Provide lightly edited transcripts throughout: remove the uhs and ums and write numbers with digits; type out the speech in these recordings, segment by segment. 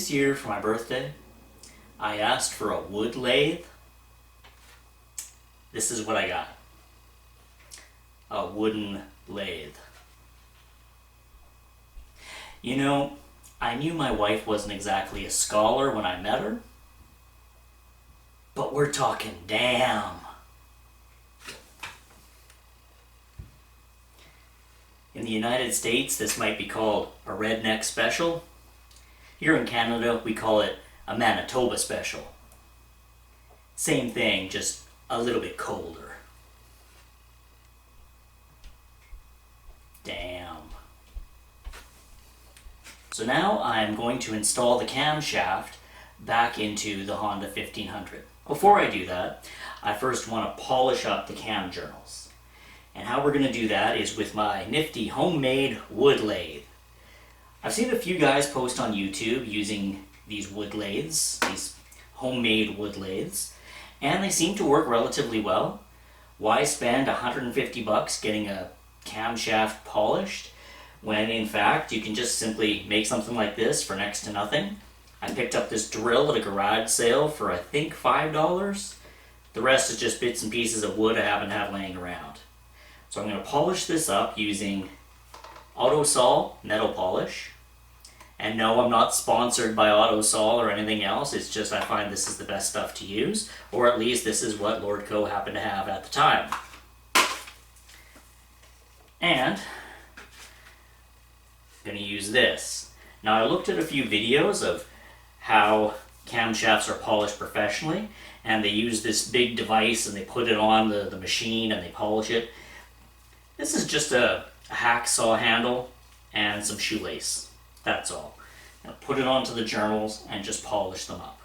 This year for my birthday, I asked for a wood lathe. This is what I got. A wooden lathe. You know, I knew my wife wasn't exactly a scholar when I met her, but we're talking damn. In the United States, this might be called a redneck special. Here in Canada, we call it a Manitoba special. Same thing, just a little bit colder. Damn. So now I'm going to install the camshaft back into the Honda 1500. Before I do that, I first want to polish up the cam journals. And how we're going to do that is with my nifty homemade wood lathe. I've seen a few guys post on YouTube using these wood lathes, these homemade wood lathes, and they seem to work relatively well. Why spend $150 getting a camshaft polished when in fact you can just simply make something like this for next to nothing? I picked up this drill at a garage sale for I think $5. The rest is just bits and pieces of wood I happen to have laying around. So I'm going to polish this up using Autosol metal polish. And no, I'm not sponsored by Autosol or anything else. It's just I find this is the best stuff to use, or at least this is what Lord Co happened to have at the time. And I'm going to use this. Now I looked at a few videos of how camshafts are polished professionally, and they use this big device and they put it on the machine and they polish it. This is just a hacksaw handle and some shoelace. That's all. Now put it onto the journals and just polish them up.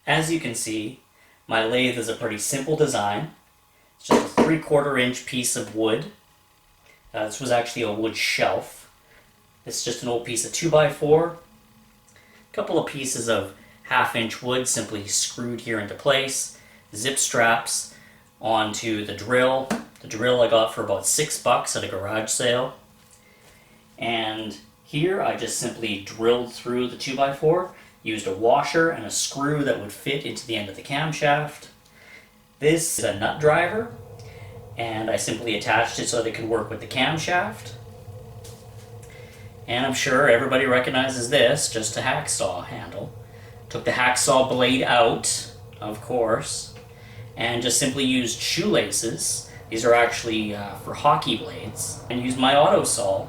As you can see, my lathe is a pretty simple design. It's just a 3/4 inch piece of wood. This was actually a wood shelf. It's just an old piece of 2x4. A couple of pieces of 1/2 inch wood simply screwed here into place. Zip straps onto the drill. The drill I got for about $6 at a garage sale. And here I just simply drilled through the 2x4, used a washer and a screw that would fit into the end of the camshaft. This is a nut driver, and I simply attached it so that it could work with the camshaft. And I'm sure everybody recognizes this, just a hacksaw handle. Took the hacksaw blade out, of course, and just simply used shoelaces. These are actually for hockey blades. And used my auto saw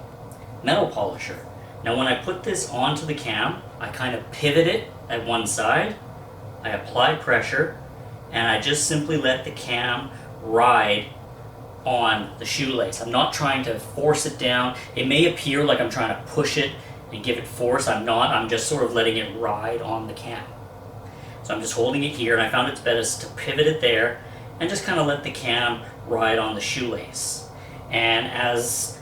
metal polisher. Now when I put this onto the cam, I kind of pivot it at one side, I apply pressure, and I just simply let the cam ride on the shoelace. I'm not trying to force it down. It may appear like I'm trying to push it and give it force. I'm not. I'm just sort of letting it ride on the cam. So I'm just holding it here, and I found it's best to pivot it there and just kind of let the cam ride on the shoelace. And as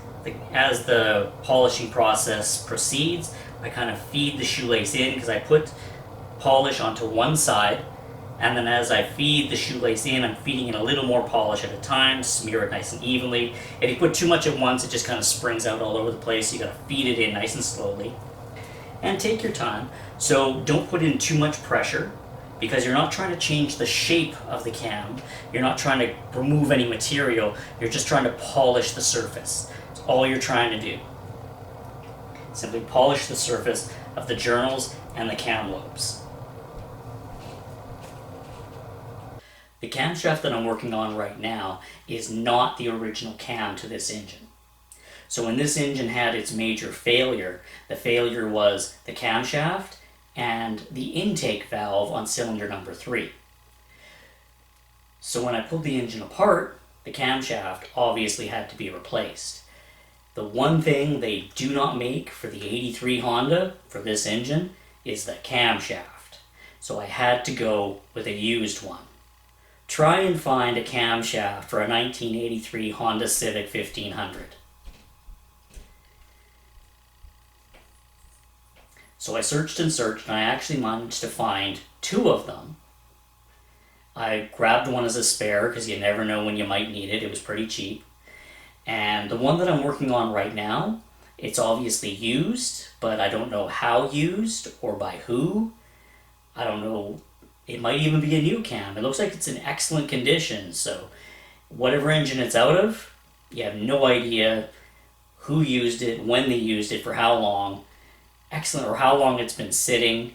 the polishing process proceeds, I kind of feed the shoelace in, because I put polish onto one side, and then as I feed the shoelace in, I'm feeding in a little more polish at a time, smear it nice and evenly. If you put too much at once, it just kind of springs out all over the place. You gotta feed it in nice and slowly. And take your time. So don't put in too much pressure, because you're not trying to change the shape of the cam. You're not trying to remove any material. You're just trying to polish the surface. That's all you're trying to do. Simply polish the surface of the journals and the cam lobes. The camshaft that I'm working on right now is not the original cam to this engine. So when this engine had its major failure, the failure was the camshaft and the intake valve on cylinder number 3. So when I pulled the engine apart, the camshaft obviously had to be replaced. The one thing they do not make for the 83 Honda, for this engine, is the camshaft. So I had to go with a used one. Try and find a camshaft for a 1983 Honda Civic 1500. So I searched and searched, and I actually managed to find 2 of them. I grabbed one as a spare, because you never know when you might need it. It was pretty cheap. And the one that I'm working on right now, it's obviously used, but I don't know how used or by who. I don't know. It might even be a new cam. It looks like it's in excellent condition, so whatever engine it's out of, you have no idea who used it, when they used it, for how long. Excellent, or how long it's been sitting.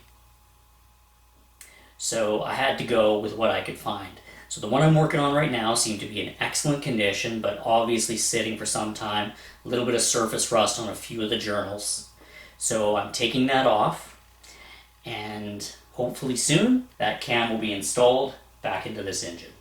So I had to go with what I could find. So the one I'm working on right now seemed to be in excellent condition, but obviously sitting for some time. A little bit of surface rust on a few of the journals. So I'm taking that off, and hopefully soon that cam will be installed back into this engine.